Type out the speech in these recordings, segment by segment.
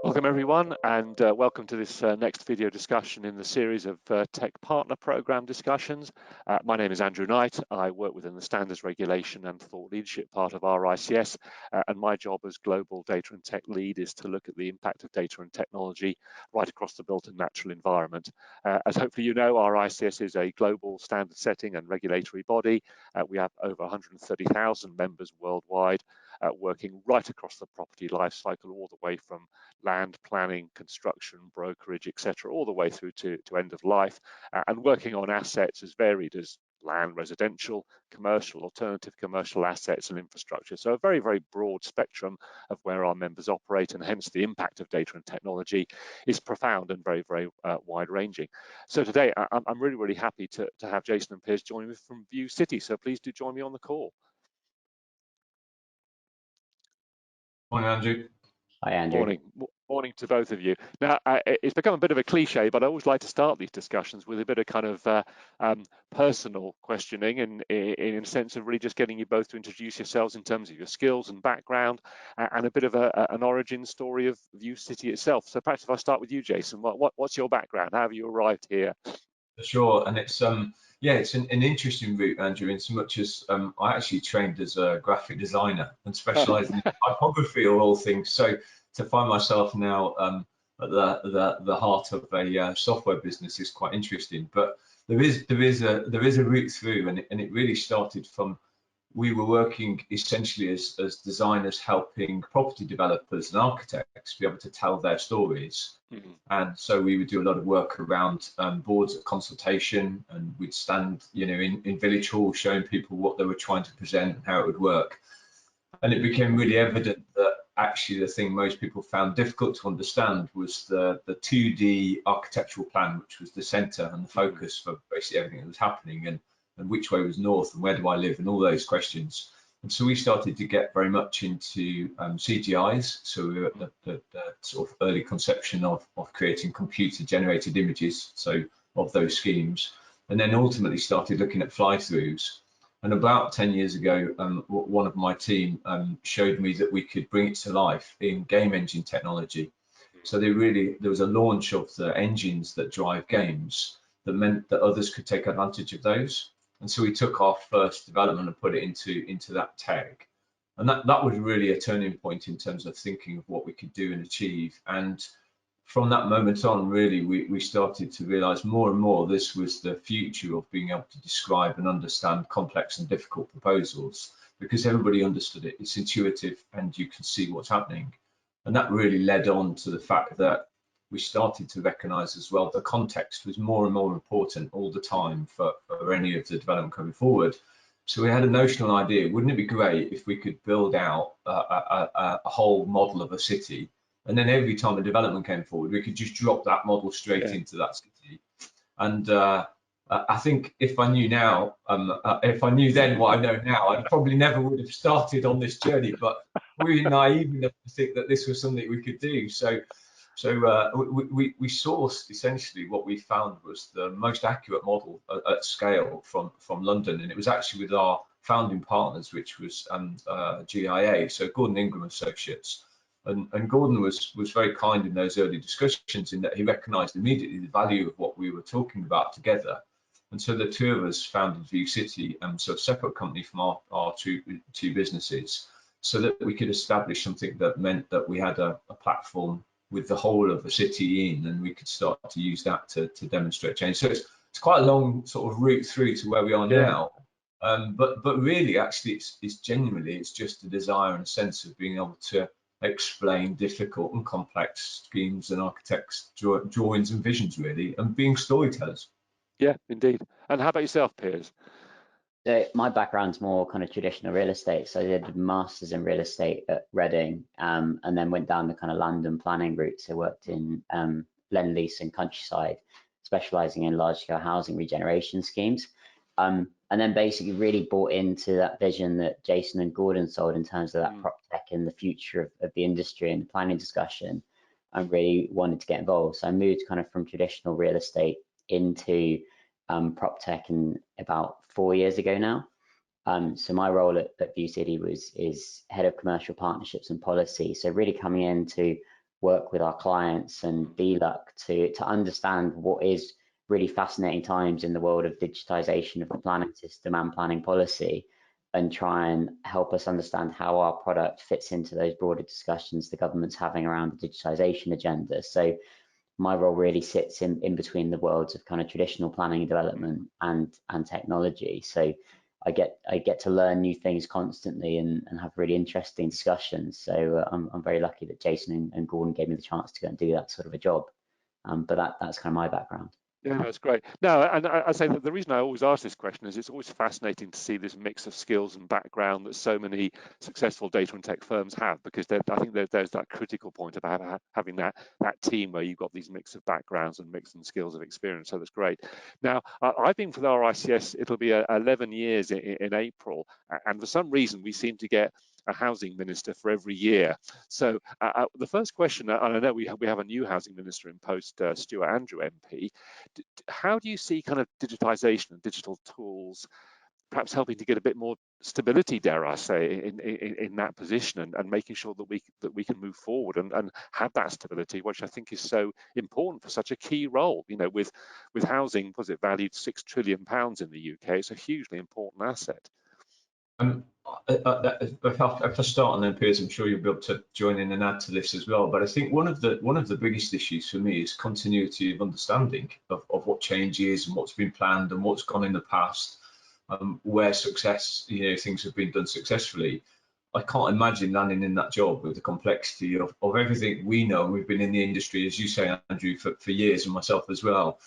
Welcome everyone, and welcome to this next video discussion in the series of Tech Partner Programme discussions. My name is Andrew Knight. I work within the Standards Regulation and Thought Leadership part of RICS, and my job as Global Data and Tech Lead is to look at the impact of data and technology right across the built and natural environment. As hopefully you know, RICS is a global standard setting and regulatory body. We have over 130,000 members worldwide, working right across the property life cycle, all the way from land planning, construction, brokerage, etc., all the way through to end of life, and working on assets as varied as land, residential, commercial, alternative commercial assets and infrastructure. So a very, very broad spectrum of where our members operate, and hence the impact of data and technology is profound and very, very wide ranging. So today I'm really, really happy to have Jason and Piers join me from View City. So please do join me on the call. Morning, Andrew. Hi, Andrew. Morning to both of you. Now, it's become a bit of a cliche, but I always like to start these discussions with a bit of kind of personal questioning, and in a sense of really just getting you both to introduce yourselves in terms of your skills and background, and a bit of an origin story of View City itself. So perhaps if I start with you, Jason, what's your background? How have you arrived here? Sure, and it's it's an interesting route, Andrew, in so much as I actually trained as a graphic designer and specialised in typography of all things. So to find myself now at the heart of a software business is quite interesting. But there is a route through, and it really started from, we were working essentially as designers, helping property developers and architects be able to tell their stories. Mm-hmm. And so we would do a lot of work around boards of consultation, and we'd stand, in village halls showing people what they were trying to present and how it would work. And it became really evident that actually the thing most people found difficult to understand was the 2D architectural plan, which was the center and the focus for basically everything that was happening, and which way was north, and where do I live, and all those questions. And so we started to get very much into CGIs. So we were at the sort of early conception of creating computer generated images, so of those schemes, and then ultimately started looking at fly-throughs. And about 10 years ago, one of my team showed me that we could bring it to life in game engine technology. So there was a launch of the engines that drive games that meant that others could take advantage of those. And so we took our first development and put it into that tech. And that was really a turning point in terms of thinking of what we could do and achieve. And from that moment on, really, we started to realize more and more this was the future of being able to describe and understand complex and difficult proposals, because everybody understood it. It's intuitive and you can see what's happening. And that really led on to the fact that we started to recognize as well the context was more and more important all the time for any of the development coming forward. So we had a notional idea: wouldn't it be great if we could build out a whole model of a city, and then every time a development came forward, we could just drop that model straight into that city. And I think if I knew now, if I knew then what I know now, I probably never would have started on this journey. But we were naive enough to think that this was something we could do. So we sourced essentially what we found was the most accurate model at scale from London, and it was actually with our founding partners, which was GIA, so Gordon Ingram Associates. And Gordon was very kind in those early discussions, in that he recognised immediately the value of what we were talking about together. And so the two of us founded View City, so a separate company from our two businesses, so that we could establish something that meant that we had a platform with the whole of the city in, and we could start to use that to demonstrate change. So it's quite a long sort of route through to where we are now. But really, actually, it's genuinely, it's just a desire and a sense of being able to explain difficult and complex schemes and architects' drawings and visions, really, and being storytellers. Yeah, indeed. And how about yourself, Piers? So my background's more kind of traditional real estate. So I did a master's in real estate at Reading, and then went down the kind of London planning route. So worked in Lend Lease and Countryside, specialising in large-scale housing regeneration schemes. And then basically really bought into that vision that Jason and Gordon sold in terms of that prop tech and the future of the industry and the planning discussion, and really wanted to get involved. So I moved kind of from traditional real estate into prop tech in about 4 years ago now. So my role at View City is head of commercial partnerships and policy. So really coming in to work with our clients and BLUC to understand what is really fascinating times in the world of digitisation of the planning system and planning policy, and try and help us understand how our product fits into those broader discussions the government's having around the digitisation agenda. So my role really sits in between the worlds of kind of traditional planning and development and technology. So I get to learn new things constantly and have really interesting discussions. So I'm very lucky that Jason and Gordon gave me the chance to go and do that sort of a job. But that's kind of my background. Yeah, that's great. No, and I say that the reason I always ask this question is it's always fascinating to see this mix of skills and background that so many successful data and tech firms have, because I think there's that critical point about having that team where you've got these mix of backgrounds and mix and skills of experience. So that's great. Now, I've been for the RICS, it'll be 11 years in April, and for some reason we seem to get a housing minister for every year. So the first question, and I know we have a new housing minister in post, Stuart Andrew MP. How do you see kind of digitisation and digital tools perhaps helping to get a bit more stability, dare I say, in that position, and making sure that we can move forward and have that stability, which I think is so important for such a key role. You know, with housing, was it valued £6 trillion in the UK? It's a hugely important asset. If I start and then Piers, I'm sure you'll be able to join in and add to this as well. But I think one of the biggest issues for me is continuity of understanding of what change is and what's been planned and what's gone in the past, where success, things have been done successfully. I can't imagine landing in that job with the complexity of everything we know. We've been in the industry, as you say, Andrew, for years, and myself as well.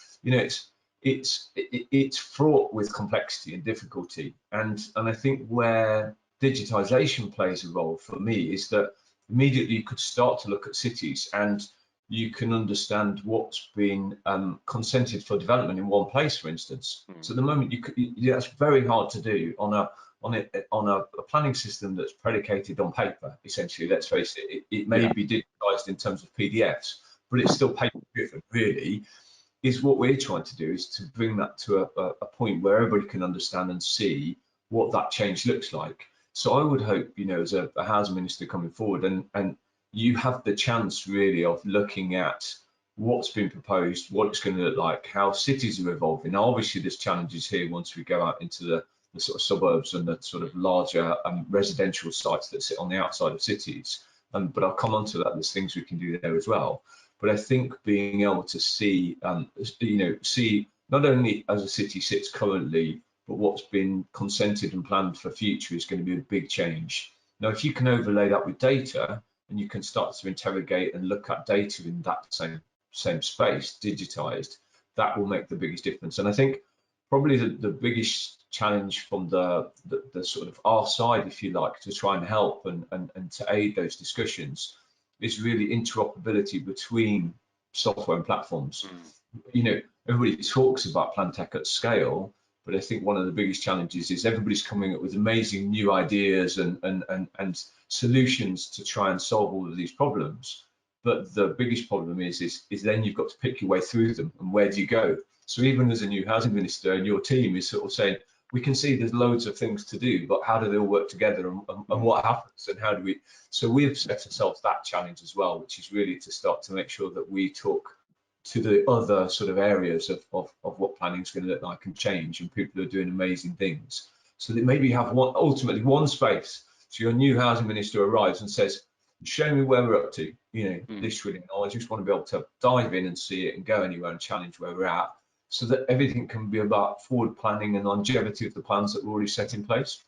It's fraught with complexity and difficulty, and I think where digitisation plays a role for me is that immediately you could start to look at cities and you can understand what's been consented for development in one place, for instance. So at the moment, that's very hard to do on a planning system that's predicated on paper. Essentially, let's face it, it may be digitized in terms of PDFs, but it's still paper driven, really. Is what we're trying to do is to bring that to a point where everybody can understand and see what that change looks like. So I would hope, as a housing minister coming forward, and you have the chance really of looking at what's been proposed, what it's going to look like, how cities are evolving. Now, obviously, there's challenges here once we go out into the sort of suburbs and the sort of larger residential sites that sit on the outside of cities. But I'll come on to that. There's things we can do there as well. But I think being able to see, see not only as a city sits currently, but what's been consented and planned for future is going to be a big change. Now, if you can overlay that with data, and you can start to interrogate and look at data in that same space, digitized, that will make the biggest difference. And I think probably the biggest challenge from the sort of our side, if you like, to try and help and to aid those discussions is really interoperability between software and platforms. Everybody talks about plan tech at scale, but I think one of the biggest challenges is everybody's coming up with amazing new ideas and solutions to try and solve all of these problems. But the biggest problem is then you've got to pick your way through them, and where do you go? So even as a new housing minister, and your team is sort of saying, we can see there's loads of things to do, but how do they all work together, and what happens, and how do we? So we've set ourselves that challenge as well, which is really to start to make sure that we talk to the other sort of areas of what planning is going to look like and change, and people are doing amazing things. So that maybe you have ultimately one space. So your new housing minister arrives and says, show me where we're up to, this really. I just want to be able to dive in and see it and go anywhere and challenge where we're at, so that everything can be about forward planning and longevity of the plans that were already set in place.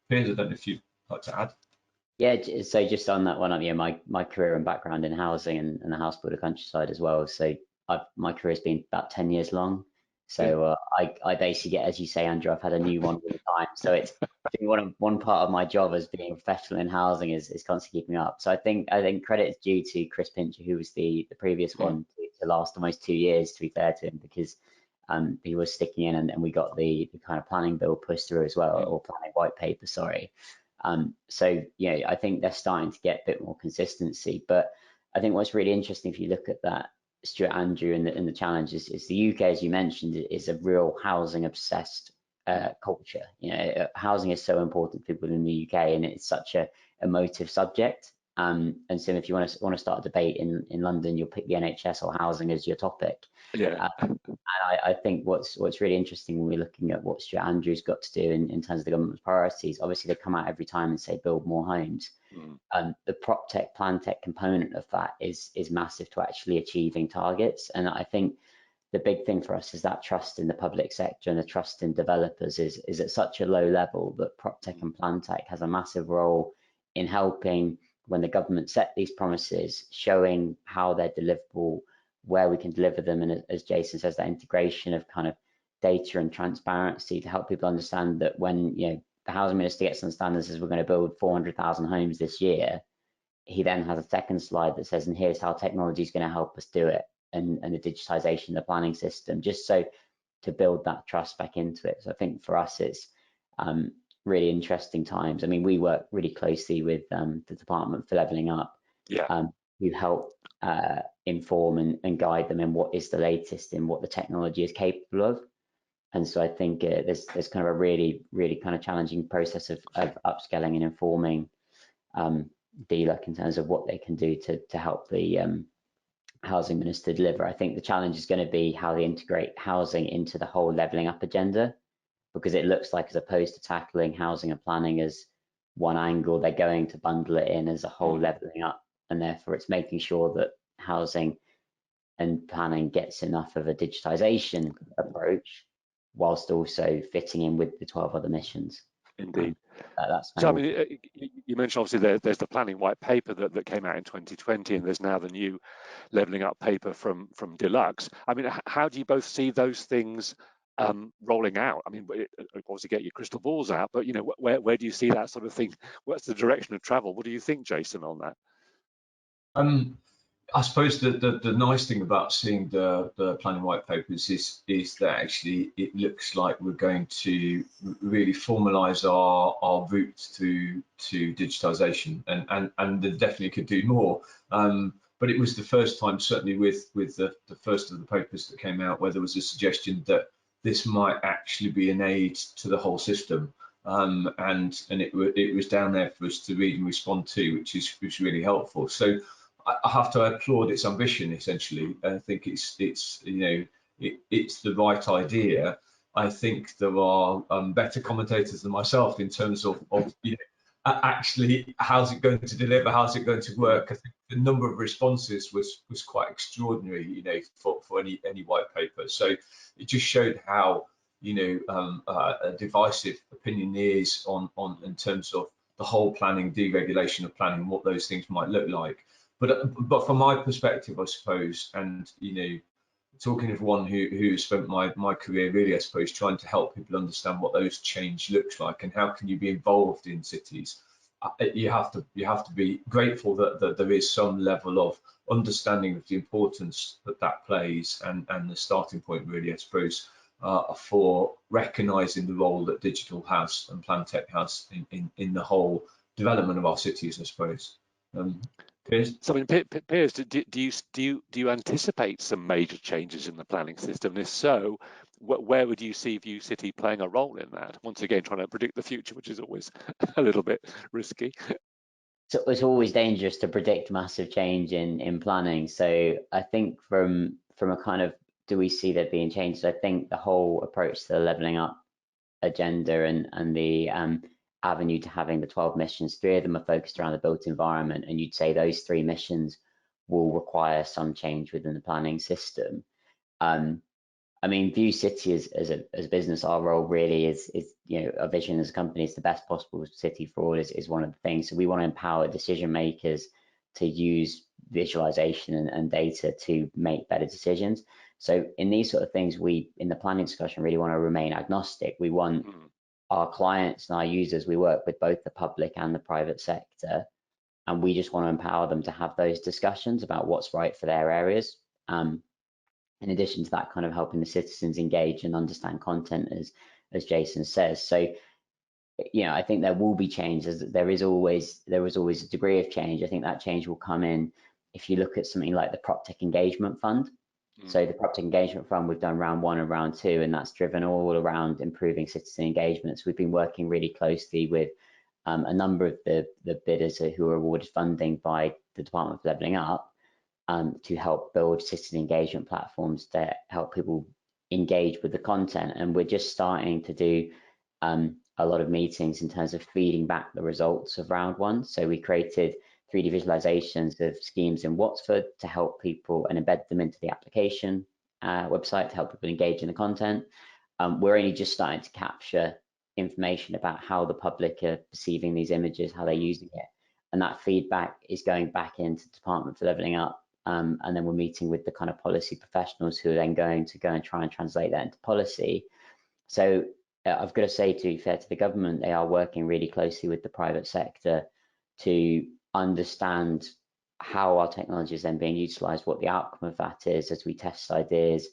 Piers, I don't know if you'd like to add. Yeah, so just on that one, my career and background in housing and the house builder countryside as well. So my career has been about 10 years long. So I basically get, as you say, Andrew, I've had a new one all the time. So it's one part of my job as being a professional in housing is constantly keeping up. So I think credit is due to Chris Pincher, who was the previous one to last almost 2 years, to be fair to him, because he was sticking in, and we got the kind of planning bill pushed through as well, or planning white paper, sorry. So I think they're starting to get a bit more consistency. But I think what's really interesting, if you look at that, Stuart Andrew, and the challenges is the UK, as you mentioned, is a real housing obsessed culture. Housing is so important to people in the UK, and it's such a emotive subject. And so if you want to start a debate in London, you'll pick the NHS or housing as your topic. Yeah. And I think what's really interesting when we're looking at what Stuart Andrews got to do in terms of the government's priorities, obviously they come out every time and say build more homes. The prop tech, plan tech component of that is massive to actually achieving targets. And I think the big thing for us is that trust in the public sector and the trust in developers is at such a low level that prop tech and plan tech has a massive role in helping, when the government set these promises, showing how they're deliverable, where we can deliver them, and as Jason says, that integration of kind of data and transparency to help people understand that when, you know, the housing minister gets on stand and says we're going to build 400,000 homes this year, he then has a second slide that says, and here's how technology is going to help us do it, and the digitisation of the planning system, just so to build that trust back into it. So I think for us, it's really interesting times. I mean, we work really closely with the Department for Levelling Up, who help inform and guide them in what is the latest in what the technology is capable of. And so I think there's kind of a really kind of challenging process of upscaling and informing DLUC in terms of what they can do to help the housing minister deliver. I think the challenge is going to be how they integrate housing into the whole levelling up agenda, because it looks like, as opposed to tackling housing and planning as one angle, they're going to bundle it in as a whole levelling up, and therefore it's making sure that housing and planning gets enough of a digitisation approach whilst also fitting in with the 12 other missions. Indeed. That's so I mean, you mentioned obviously there's the planning white paper that came out in 2020, and there's now the new levelling up paper from Deluxe. I mean, how do you both see those things rolling out? I mean, obviously get your crystal balls out, but you know, where do you see that sort of thing? What's the direction of travel? What do you think, Jason, on that? I suppose the nice thing about seeing the planning white papers is that actually it looks like we're going to really formalise our route to digitisation, and they definitely could do more. But it was the first time, certainly with the first of the papers that came out, where there was a suggestion that this might actually be an aid to the whole system. And it was down there for us to read and respond to, which was really helpful. So I have to applaud its ambition. Essentially, I think it's you know, it's the right idea. I think there are better commentators than myself in terms of you know, actually how's it going to deliver, how's it going to work. I think the number of responses was quite extraordinary, you know, for any white paper. So it just showed how, you know, divisive opinion is on in terms of the whole planning, deregulation of planning, what those things might look like. But from my perspective, I suppose, and you know, talking of one who spent my career really, I suppose, trying to help people understand what those change looks like and how can you be involved in cities. You have to be grateful that there is some level of understanding of the importance that plays, and the starting point really, I suppose, for recognising the role that digital has and plan tech has in the whole development of our cities, I suppose. Piers? So, I mean, Piers, do you anticipate some major changes in the planning system? And if so, where would you see View City playing a role in that? Once again, trying to predict the future, which is always a little bit risky. So it's always dangerous to predict massive change in planning. So I think from a kind of, do we see there being changes? I think the whole approach to the levelling up agenda and the avenue to having the 12 missions, 3 of them are focused around the built environment, and you'd say those 3 missions will require some change within the planning system. I mean, View City as a business, our role really is you know, our vision as a company is the best possible city for all is one of the things. So we want to empower decision makers to use visualization and data to make better decisions. So in these sort of things, we in the planning discussion really want to remain agnostic. We want our clients and our users, we work with both the public and the private sector, and we just want to empower them to have those discussions about what's right for their areas. In addition to that, kind of helping the citizens engage and understand content, as Jason says. So, you know, I think there will be changes. There was always a degree of change. I think that change will come in if you look at something like the PropTech Engagement Fund. So the PropTech Engagement Fund, we've done round 1 and round 2, and that's driven all around improving citizen engagement. So we've been working really closely with a number of the bidders who were awarded funding by the Department for Levelling Up to help build citizen engagement platforms that help people engage with the content. And we're just starting to do a lot of meetings in terms of feeding back the results of round one. So we created 3D visualizations of schemes in Watford to help people and embed them into the application website to help people engage in the content. We're only just starting to capture information about how the public are perceiving these images, how they're using it. And that feedback is going back into the Department for Levelling Up. And then we're meeting with the kind of policy professionals who are then going to go and try and translate that into policy. So I've got to say, to be fair to the government, they are working really closely with the private sector to understand how our technology is then being utilized, what the outcome of that is as we test ideas,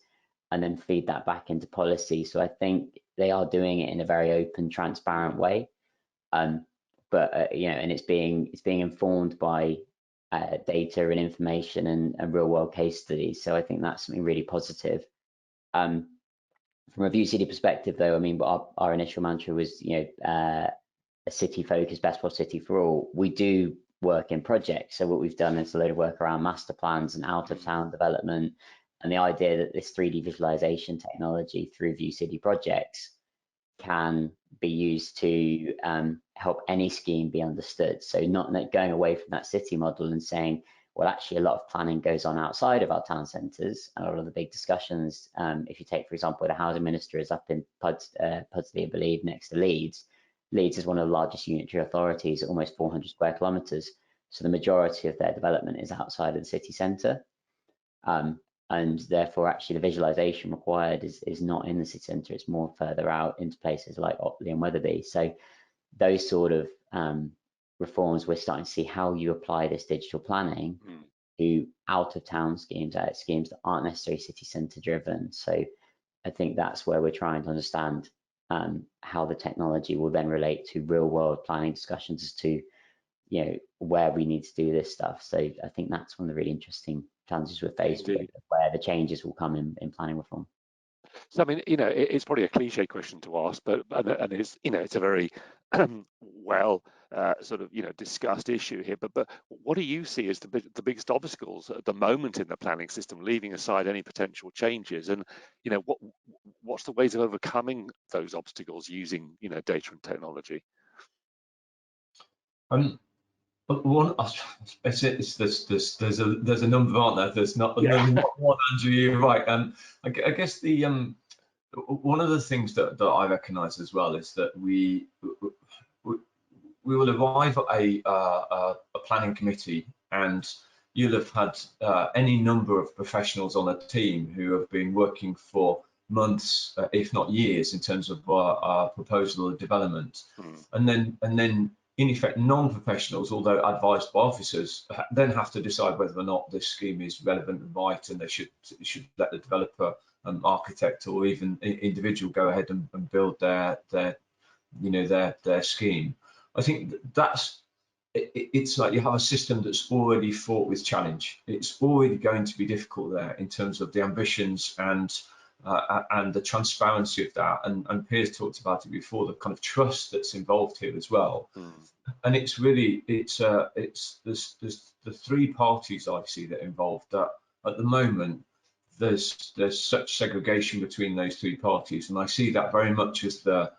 and then feed that back into policy. So I think they are doing it in a very open, transparent way. But you know, and it's being informed by data and information and real world case studies. So I think that's something really positive. From a View City perspective, though, I mean, our initial mantra was, you know, a city focused, best possible city for all. We do work in projects. So what we've done is a load of work around master plans and out of town development, and the idea that this 3D visualization technology through View City projects can be used to help any scheme be understood. So not going away from that city model and saying, well, actually a lot of planning goes on outside of our town centres, and a lot of the big discussions, if you take, for example, the housing minister is up in Pudsley, I believe, next to Leeds. Leeds is one of the largest unitary authorities, at almost 400 square kilometres. So the majority of their development is outside of the city centre. And therefore, actually, the visualization required is not in the city centre, it's more further out into places like Otley and Wetherby. So those sort of reforms, we're starting to see how you apply this digital planning to out of town schemes, schemes that aren't necessarily city centre driven. So I think that's where we're trying to understand how the technology will then relate to real world planning discussions as to, you know, where we need to do this stuff. So I think that's one of the really interesting challenges we're faced with, where the changes will come in planning reform. So I mean, you know, it's probably a cliche question to ask, but and it's, you know, it's a very well sort of, you know, discussed issue here. But what do you see as the biggest obstacles at the moment in the planning system, leaving aside any potential changes? And you know, what's the ways of overcoming those obstacles using, you know, data and technology? But one, there's a number, aren't there? There's not one, Andrew. You're right. I guess the one of the things that I recognise as well is that we will arrive at a planning committee, and you'll have had any number of professionals on a team who have been working for months, if not years, in terms of our proposal or development, and then in effect, non-professionals, although advised by officers, then have to decide whether or not this scheme is relevant and right, and they should let the developer, architect, or even individual go ahead and build their scheme. I think it's like you have a system that's already fraught with challenge. It's already going to be difficult there in terms of the ambitions and the transparency of that, and Piers talked about it before, the kind of trust that's involved here as well. And it's really there's the three parties I see that are involved, that at the moment there's such segregation between those three parties, and I see that very much as the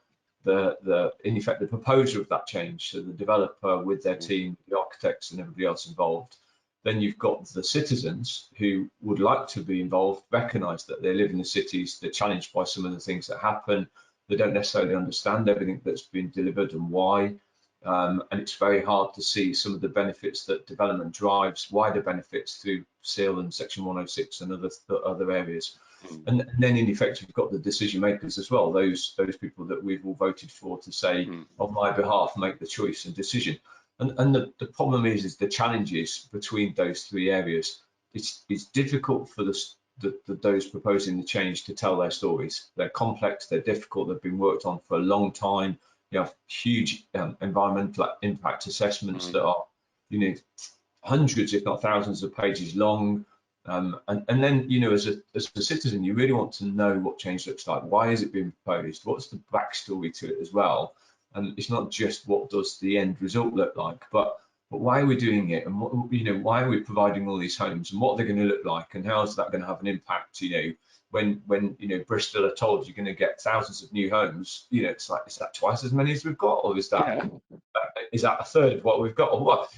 in effect the proposer of that change, so the developer with their team, the architects and everybody else involved. Then you've got the citizens who would like to be involved, recognise that they live in the cities, they're challenged by some of the things that happen, they don't necessarily understand everything that's been delivered and why, and it's very hard to see some of the benefits that development drives, wider benefits through SIL and Section 106 and other areas. And then in effect you've got the decision makers as well, those people that we've all voted for to say, on my behalf, make the choice and decision. And the problem is the challenges between those three areas. It's difficult for those proposing the change to tell their stories. They're complex, they're difficult, they've been worked on for a long time. You have huge environmental impact assessments that are, you know, hundreds, if not thousands of pages long. And then, you know, as a citizen, you really want to know what change looks like. Why is it being proposed? What's the backstory to it as well? and it's not just what does the end result look like, but why are we doing it, and what, why are we providing all these homes, and what they're going to look like, and how is that going to have an impact? When Bristol are told you're going to get thousands of new homes, it's like, is that twice as many as we've got, or is that is that a third of what we've got, or what?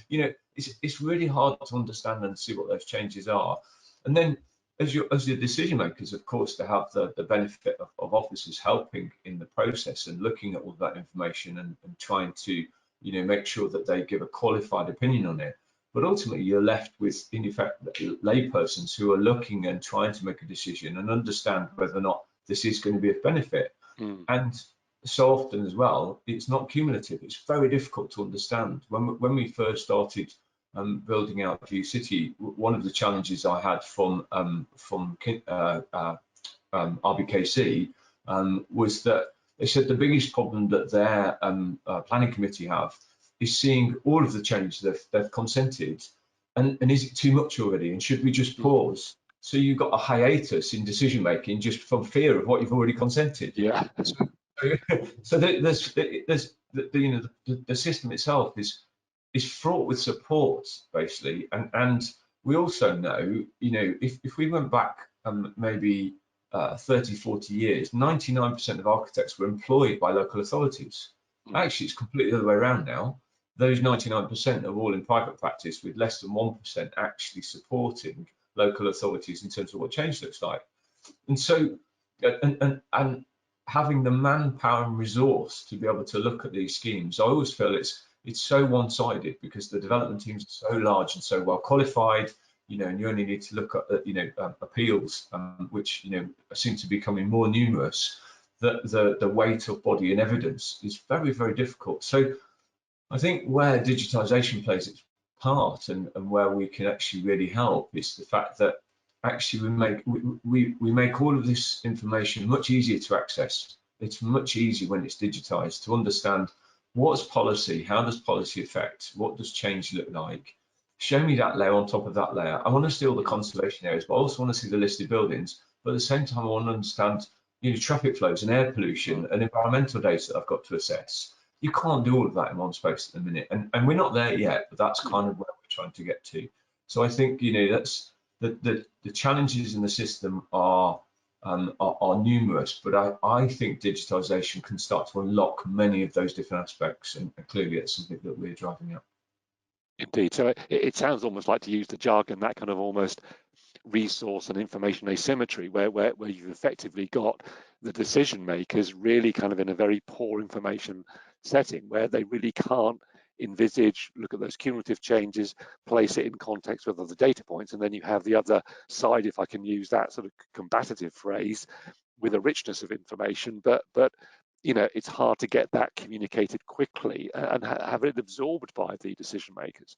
It's really hard to understand and see what those changes are. And then as your decision makers, of course, to have the benefit of officers helping in the process and looking at all that information and trying to make sure that they give a qualified opinion on it. But ultimately, you're left with, in effect, laypersons who are looking and trying to make a decision and understand whether or not this is going to be of benefit. And so often as well, it's not cumulative. It's very difficult to understand. When we first started building out View City, one of the challenges I had from RBKC was that they said the biggest problem that their planning committee have is seeing all of the changes they've consented, and is it too much already, and should we just pause? So you've got a hiatus in decision making just from fear of what you've already consented. Yeah. So there's the system itself is fraught with support, basically, and we also know, if we went back maybe 30, 40 years, 99% of architects were employed by local authorities. Actually, it's completely the other way around now. Those 99% are all in private practice, with less than 1% actually supporting local authorities in terms of what change looks like. And so, and having the manpower and resource to be able to look at these schemes, I always feel it's so one-sided, because the development teams are so large and so well qualified, and you only need to look at appeals, which seem to be becoming more numerous. The weight of body and evidence is very, very difficult. So I think where digitisation plays its part, and where we can actually really help, is the fact that actually we make all of this information much easier to access. It's much easier when it's digitised to understand what's policy, how does policy affect, what does change look like. Show me that layer on top of that layer. I want to see all the conservation areas, but I also want to see the listed buildings. But at the same time, I want to understand traffic flows and air pollution and environmental data that I've got to assess. You can't do all of that in one space at the minute, and we're not there yet, but that's kind of where we're trying to get to. So I think that's the challenges in the system are numerous, but I think digitisation can start to unlock many of those different aspects, and clearly it's something that we're driving out. Indeed. So it sounds almost like, to use the jargon, that kind of almost resource and information asymmetry, where you've effectively got the decision makers really kind of in a very poor information setting, where they really can't envisage, look at those cumulative changes, place it in context with other data points, and then you have the other side, if I can use that sort of combative phrase, with a richness of information, but it's hard to get that communicated quickly and have it absorbed by the decision makers.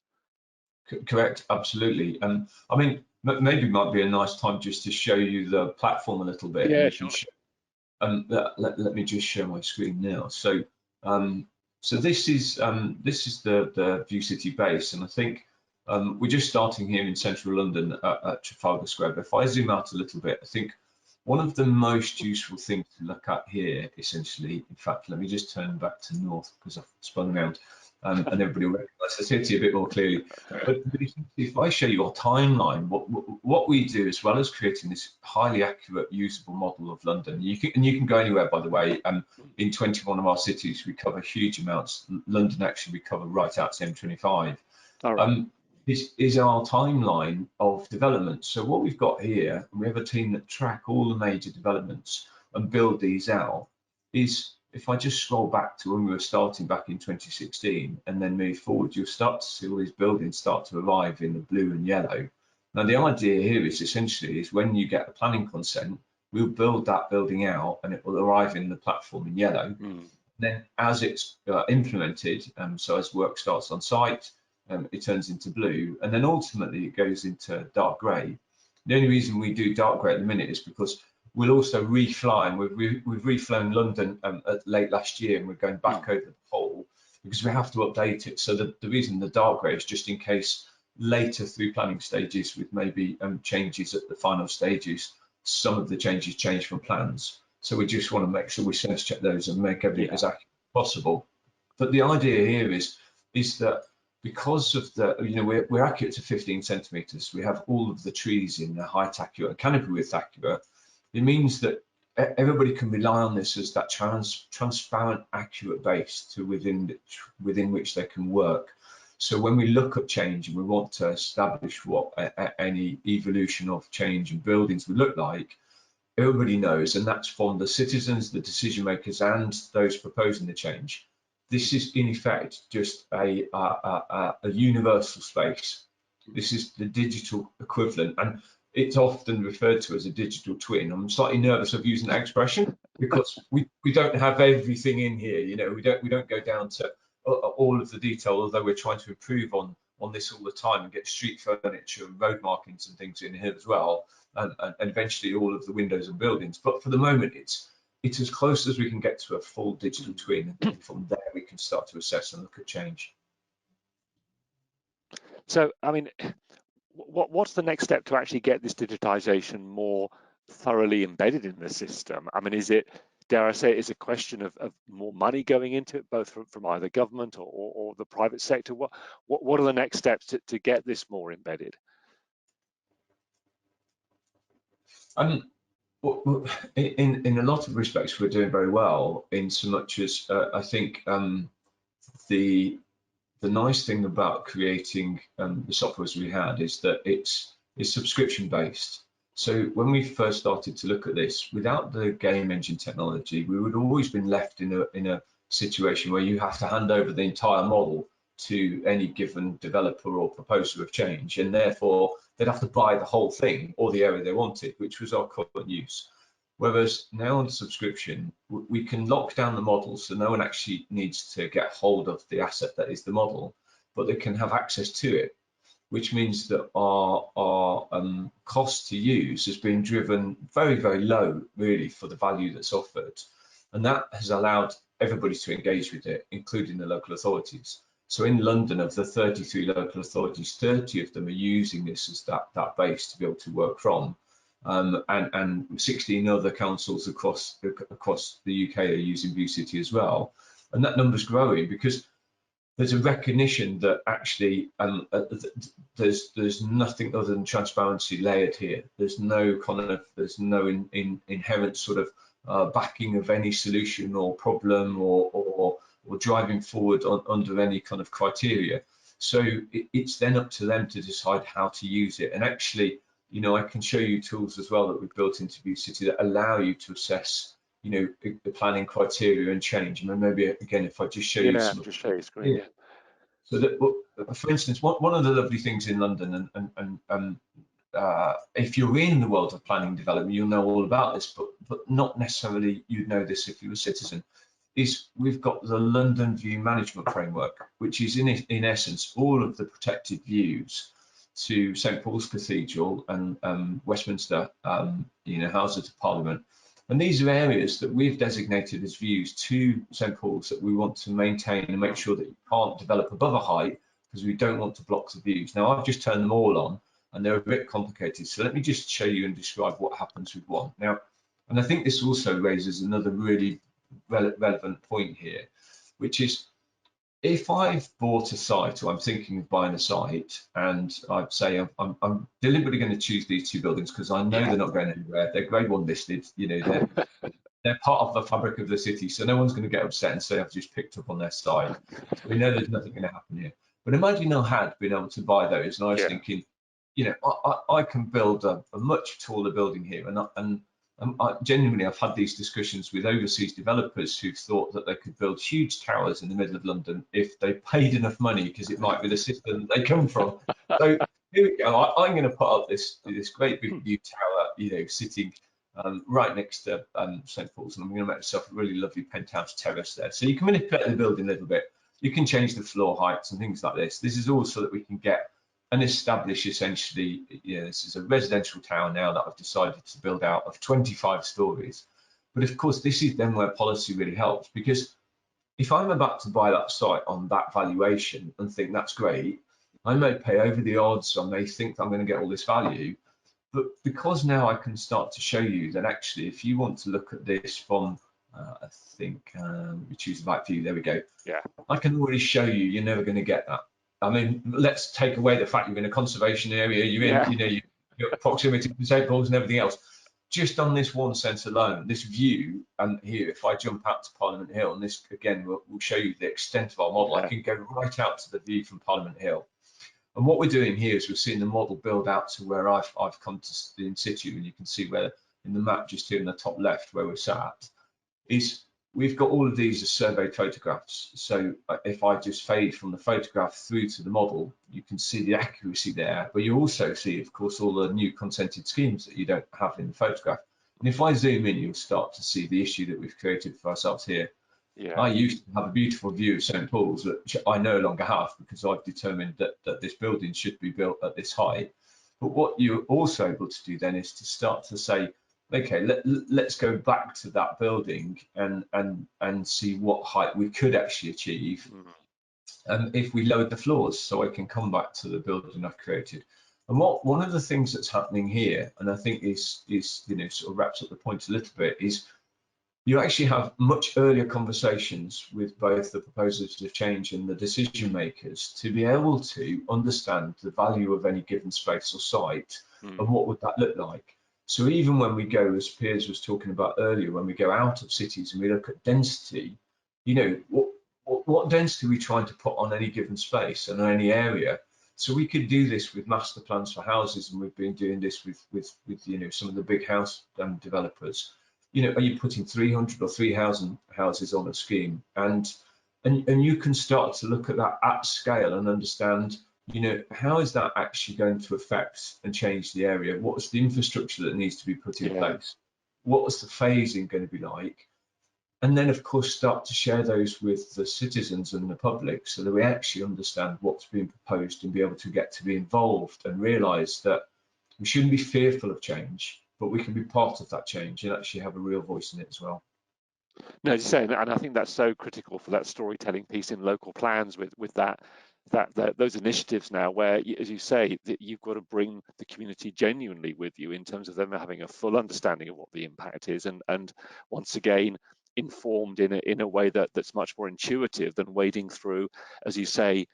Correct, absolutely. And I mean, maybe it might be a nice time just to show you the platform a little bit. Yeah, sure. Let me just share my screen now. So so this is the View City base, and I think we're just starting here in central London at Trafalgar Square. But if I zoom out a little bit, I think one of the most useful things to look at here, essentially, in fact, let me just turn back to north because I've spun around, and everybody will recognise the city a bit more clearly. But if I show you our timeline, what we do, as well as creating this highly accurate, usable model of London, you can go anywhere, by the way. In 21 of our cities, we cover huge amounts. London, actually, we cover right out to M25. All right. This is our timeline of development. So what we've got here, and we have a team that track all the major developments and build these out, is if I just scroll back to when we were starting back in 2016 and then move forward, you'll start to see all these buildings start to arrive in the blue and yellow. Now, the idea here is essentially when you get the planning consent, we'll build that building out and it will arrive in the platform in yellow. Then as it's implemented, so as work starts on site, it turns into blue, and then ultimately it goes into dark grey. The only reason we do dark grey at the minute is because we'll also refly, and we've reflown London late last year, and we're going back over the whole because we have to update it. So the reason the dark grey is just in case later through planning stages, with maybe changes at the final stages, some of the changes change from plans. So we just want to make sure we sense check those and make everything as accurate as possible. But the idea here is that because of the, we're accurate to 15 centimeters, we have all of the trees in the height accurate, canopy width accurate. It means that everybody can rely on this as that transparent, accurate base to within which they can work. So when we look at change and we want to establish what any evolution of change in buildings would look like, everybody knows, and that's from the citizens, the decision makers, and those proposing the change. This is in effect just a universal space. This is the digital equivalent, and it's often referred to as a digital twin. I'm slightly nervous of using that expression because we don't have everything in here. We don't go down to all of the detail, although we're trying to improve on this all the time and get street furniture and road markings and things in here as well, and eventually all of the windows and buildings. But for the moment, it's as close as we can get to a full digital twin, and from there we can start to assess and look at change. So, I mean, what's the next step to actually get this digitisation more thoroughly embedded in the system? I mean, is it, dare I say, is a question of more money going into it, both from either government or the private sector? What are the next steps to get this more embedded? In a lot of respects, we're doing very well, in so much as I think the nice thing about creating the software as we had is that it's subscription based. So when we first started to look at this, without the game engine technology, we would always been left in a situation where you have to hand over the entire model to any given developer or proposer of change, and therefore they'd have to buy the whole thing or the area they wanted, which was our current use. Whereas now on subscription, we can lock down the model, so no one actually needs to get hold of the asset that is the model, but they can have access to it, which means that our cost to use has been driven very, very low, really, for the value that's offered. And that has allowed everybody to engage with it, including the local authorities. So in London, of the 33 local authorities, 30 of them are using this as that base to be able to work from. And 16 other councils across the UK are using View City as well. And that number's growing because there's a recognition that actually there's nothing other than transparency layered here. There's no inherent sort of backing of any solution or problem or driving forward under any kind of criteria. So it's then up to them to decide how to use it. And actually, I can show you tools as well that we've built into View City that allow you to assess, the planning criteria and change. And maybe again, if I just show you some, just show your screen. Yeah. So that, for instance, one of the lovely things in London, and if you're in the world of planning and development, you'll know all about this, but not necessarily you'd know this if you're a citizen, is we've got the London View Management Framework, which is in essence all of the protected views to St Paul's Cathedral and Westminster, Houses of Parliament. And these are areas that we've designated as views to St Paul's that we want to maintain and make sure that you can't develop above a height, because we don't want to block the views. Now, I've just turned them all on and they're a bit complicated. So let me just show you and describe what happens with one. Now, and I think this also raises another really relevant point here, which is, if I've bought a site, or I'm thinking of buying a site, and I'd say I'm deliberately going to choose these two buildings because I know they're not going anywhere. They're grade 1 listed, they're part of the fabric of the city, so no one's going to get upset and say I've just picked up on their site. So we know there's nothing going to happen here. But imagine I had been able to buy those, and I was thinking, I can build a much taller building here, and genuinely, I've had these discussions with overseas developers who've thought that they could build huge towers in the middle of London if they paid enough money, because it might be the system they come from. So here we go. I'm going to put up this great big view tower, sitting right next to St Paul's, and I'm going to make myself a really lovely penthouse terrace there. So you can manipulate the building a little bit. You can change the floor heights and things like this. This is all so that we can get and establish essentially, this is a residential tower now that I've decided to build out of 25 stories. But of course, this is then where policy really helps, because if I'm about to buy that site on that valuation and think that's great, I may pay over the odds, I may think I'm going to get all this value. But because now I can start to show you that actually, if you want to look at this from I think we choose the right view. There we go. Yeah. I can already show you, you're never going to get that. I mean, let's take away the fact you're in a conservation area, you're in, you know, your proximity to disabled and everything else. Just on this one sense alone, this view, and here, if I jump out to Parliament Hill, and this again will show you the extent of our model. I can go right out to the view from Parliament Hill. And what we're doing here is we're seeing the model build out to where I've come to the in situ, and you can see where in the map just here in the top left where we're sat is we've got all of these as surveyed photographs. So if I just fade from the photograph through to the model, you can see the accuracy there, but you also see, of course, all the new consented schemes that you don't have in the photograph. And if I zoom in, you'll start to see the issue that we've created for ourselves here. Yeah. I used to have a beautiful view of St. Paul's, which I no longer have because I've determined that this building should be built at this height. But what you're also able to do then is to start to say, okay, let's go back to that building and see what height we could actually achieve if we lowered the floors, so I can come back to the building I've created. And one of the things that's happening here, and I think is you know, sort of wraps up the point a little bit, is you actually have much earlier conversations with both the proposers of change and the decision makers to be able to understand the value of any given space or site and what would that look like. So even when we go, as Piers was talking about earlier, when we go out of cities and we look at density, you know, what density are we trying to put on any given space and on any area? So we could do this with master plans for houses, and we've been doing this with you know, some of the big house developers. You know, are you putting 300 or 3,000 houses on a scheme? And you can start to look at that at scale and understand, you know, how is that actually going to affect and change the area? What's the infrastructure that needs to be put in place? What's the phasing going to be like? And then, of course, start to share those with the citizens and the public so that we actually understand what's being proposed and be able to get to be involved and realise that we shouldn't be fearful of change, but we can be part of that change and actually have a real voice in it as well. No, as you say, and I think that's so critical for that storytelling piece in local plans with those initiatives now, where, as you say, that you've got to bring the community genuinely with you in terms of them having a full understanding of what the impact is, and once again informed in a way that's much more intuitive than wading through, as you say,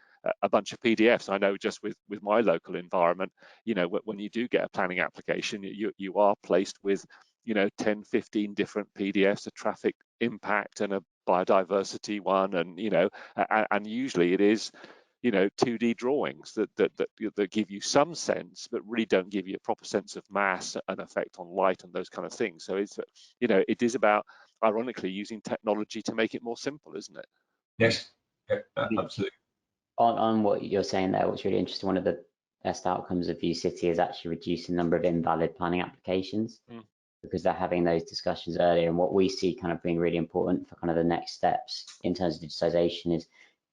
a bunch of PDFs. I know just with my local environment, you know, when you do get a planning application, you are placed with, you know, 10, 15 different PDFs, a traffic impact and a biodiversity one, and, you know, and usually it is, you know, 2D drawings that give you some sense, but really don't give you a proper sense of mass and effect on light and those kind of things. So it's, you know, it is about, ironically, using technology to make it more simple, isn't it? Yes, yeah, absolutely. On what you're saying there, what's really interesting, one of the best outcomes of View City is actually reducing the number of invalid planning applications, because they're having those discussions earlier. And what we see kind of being really important for kind of the next steps in terms of digitisation is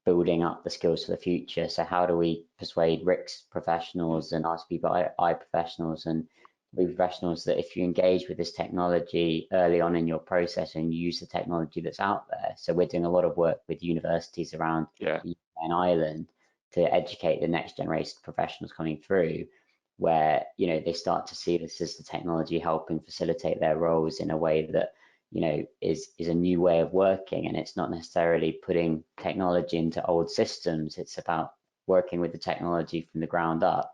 building up the skills for the future. So how do we persuade RICS professionals and RCPI professionals and professionals that if you engage with this technology early on in your process and you use the technology that's out there? So we're doing a lot of work with universities around the UK and Ireland to educate the next generation of professionals coming through, where, you know, they start to see this as the technology helping facilitate their roles in a way that, you know, is a new way of working. And it's not necessarily putting technology into old systems. It's about working with the technology from the ground up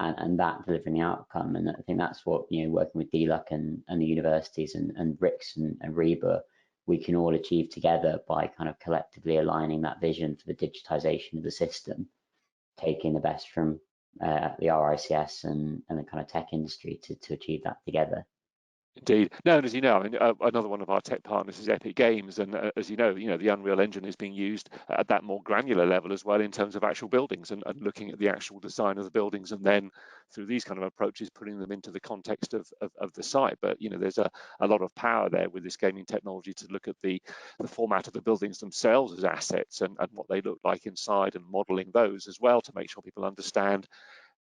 and that delivering the outcome. And I think that's what, you know, working with DLUC and the universities and RICS and REBA, we can all achieve together by kind of collectively aligning that vision for the digitisation of the system, taking the best from the RICS and the kind of tech industry to achieve that together. Indeed. No, and as you know, I mean, another one of our tech partners is Epic Games, and as you know, the Unreal Engine is being used at that more granular level as well in terms of actual buildings and looking at the actual design of the buildings, and then through these kind of approaches, putting them into the context of the site. But, you know, there's a lot of power there with this gaming technology to look at the format of the buildings themselves as assets and what they look like inside, and modeling those as well to make sure people understand,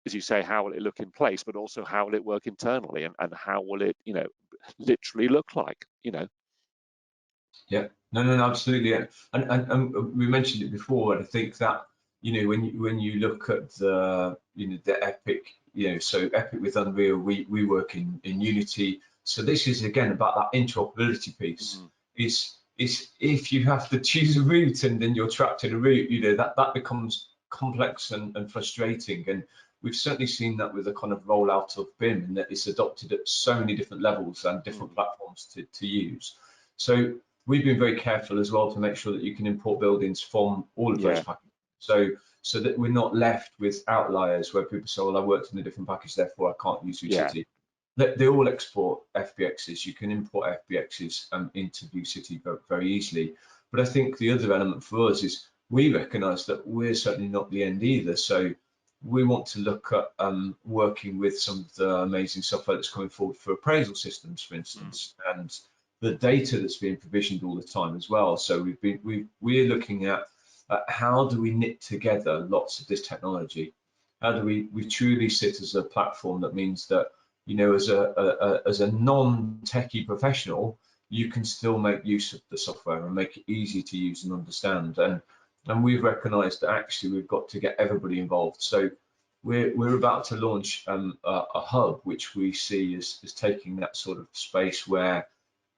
as you say, how will it look in place, but also how will it work internally, and how will it, you know, literally look like, you know. Yeah, no, absolutely. And we mentioned it before, and I think that, you know, when you look at the, you know, the Epic, you know, so Epic with Unreal, we work in Unity. So this is again about that interoperability piece. is if you have to choose a route and then you're trapped in a route, you know, that becomes complex and frustrating. And we've certainly seen that with the kind of rollout of BIM, and that it's adopted at so many different levels and different platforms to use. So we've been very careful as well to make sure that you can import buildings from all of those packages. So that we're not left with outliers where people say, well, I worked in a different package, therefore I can't use ViewCity. They all export FBXs. You can import FBXs into ViewCity very easily. But I think the other element for us is we recognise that we're certainly not the end either. So we want to look at working with some of the amazing software that's coming forward for appraisal systems, for instance, and the data that's being provisioned all the time as well. So we're looking at how do we knit together lots of this technology? How do we truly sit as a platform that means that, you know, as a non-techie professional, you can still make use of the software and make it easy to use and understand. And we've recognised that actually we've got to get everybody involved. So we're about to launch a hub, which we see as taking that sort of space where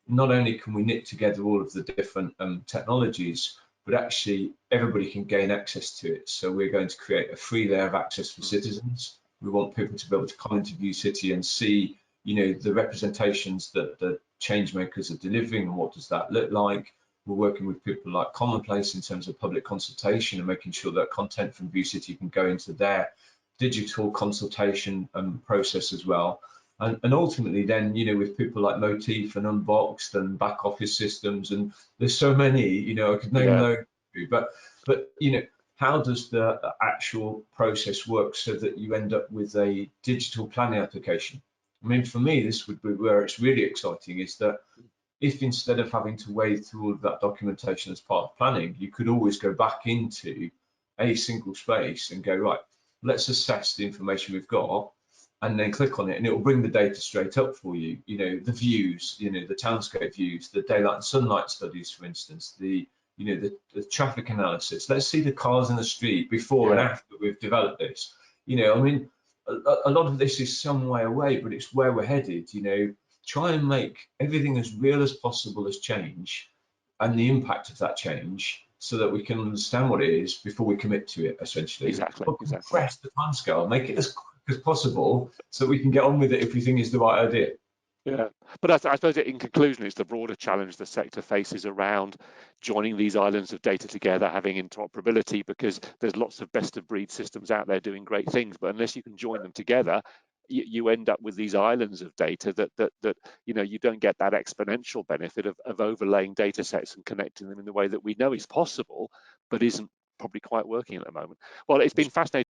not only can we knit together all of the different technologies, but actually everybody can gain access to it. So we're going to create a free layer of access for citizens. We want people to be able to come into ViewCity and see, you know, the representations that the change makers are delivering and what does that look like. We're working with people like Commonplace in terms of public consultation and making sure that content from ViewCity can go into their digital consultation process as well. And ultimately then, you know, with people like Motif and Unboxed and back office systems, and there's so many, you know, I could name those, but you know, how does the actual process work so that you end up with a digital planning application? I mean, for me, this would be where it's really exciting, is that if instead of having to wade through all of that documentation as part of planning, you could always go back into a single space and go, right, let's assess the information we've got, and then click on it and it will bring the data straight up for you. You know, the views, you know, the townscape views, the daylight and sunlight studies, for instance, the, you know, the traffic analysis. Let's see the cars in the street before and after we've developed this. You know, I mean, a lot of this is some way away, but it's where we're headed. You know, try and make everything as real as possible as change and the impact of that change, so that we can understand what it is before we commit to it, essentially. Exactly. Compress the timescale, make it as quick as possible so we can get on with it if we think it's the right idea. Yeah, but I suppose in conclusion, it's the broader challenge the sector faces around joining these islands of data together, having interoperability, because there's lots of best of breed systems out there doing great things, but unless you can join them together, you end up with these islands of data that you know, you don't get that exponential benefit of overlaying data sets and connecting them in the way that we know is possible, but isn't probably quite working at the moment. Well, it's been fascinating.